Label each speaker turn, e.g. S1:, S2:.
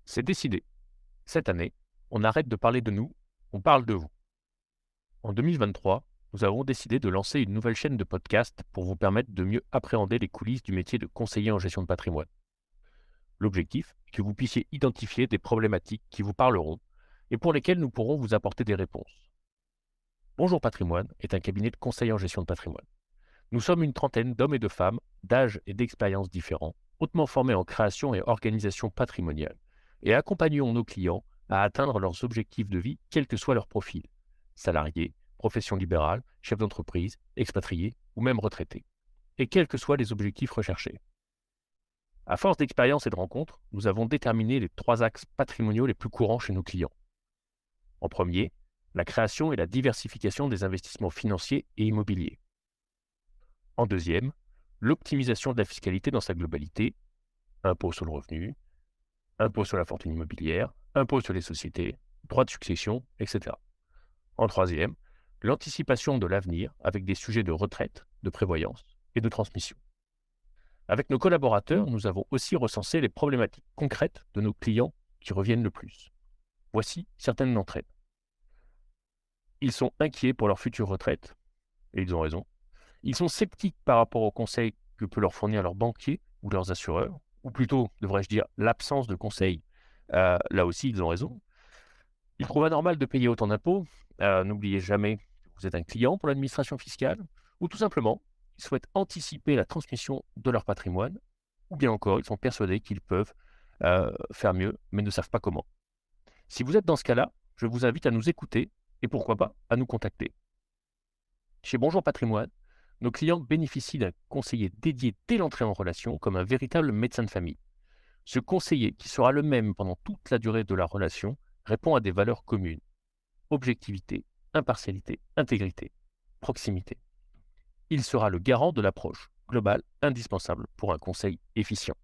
S1: C'est décidé. Cette année, on arrête de parler de nous, on parle de vous. En 2023, nous avons décidé de lancer une nouvelle chaîne de podcast pour vous permettre de mieux appréhender les coulisses du métier de conseiller en gestion de patrimoine. L'objectif est que vous puissiez identifier des problématiques qui vous parleront et pour lesquelles nous pourrons vous apporter des réponses. Bonjour Patrimoine est un cabinet de conseil en gestion de patrimoine. Nous sommes une trentaine d'hommes et de femmes, d'âges et d'expériences différents, hautement formés en création et organisation patrimoniale, et accompagnons nos clients à atteindre leurs objectifs de vie, quel que soit leur profil, salariés, profession libérale, chef d'entreprise, expatriés ou même retraités, et quels que soient les objectifs recherchés. À force d'expérience et de rencontres, nous avons déterminé les 3 axes patrimoniaux les plus courants chez nos clients. En premier, la création et la diversification des investissements financiers et immobiliers. En deuxième, l'optimisation de la fiscalité dans sa globalité, impôt sur le revenu, impôt sur la fortune immobilière, impôt sur les sociétés, droit de succession, etc. En troisième, l'anticipation de l'avenir avec des sujets de retraite, de prévoyance et de transmission. Avec nos collaborateurs, nous avons aussi recensé les problématiques concrètes de nos clients qui reviennent le plus. Voici certaines d'entre elles. Ils sont inquiets pour leur future retraite, et ils ont raison. Ils sont sceptiques par rapport aux conseils que peut leur fournir leur banquier ou leurs assureurs, ou plutôt, devrais-je dire, l'absence de conseils. Là aussi, ils ont raison. Ils trouvent anormal de payer autant d'impôts. N'oubliez jamais que vous êtes un client pour l'administration fiscale, ou tout simplement, ils souhaitent anticiper la transmission de leur patrimoine, ou bien encore, ils sont persuadés qu'ils peuvent faire mieux, mais ne savent pas comment. Si vous êtes dans ce cas-là, je vous invite à nous écouter et pourquoi pas à nous contacter. Chez Bonjour Patrimoine, nos clients bénéficient d'un conseiller dédié dès l'entrée en relation comme un véritable médecin de famille. Ce conseiller, qui sera le même pendant toute la durée de la relation, répond à des valeurs communes: objectivité, impartialité, intégrité, proximité. Il sera le garant de l'approche globale indispensable pour un conseil efficient.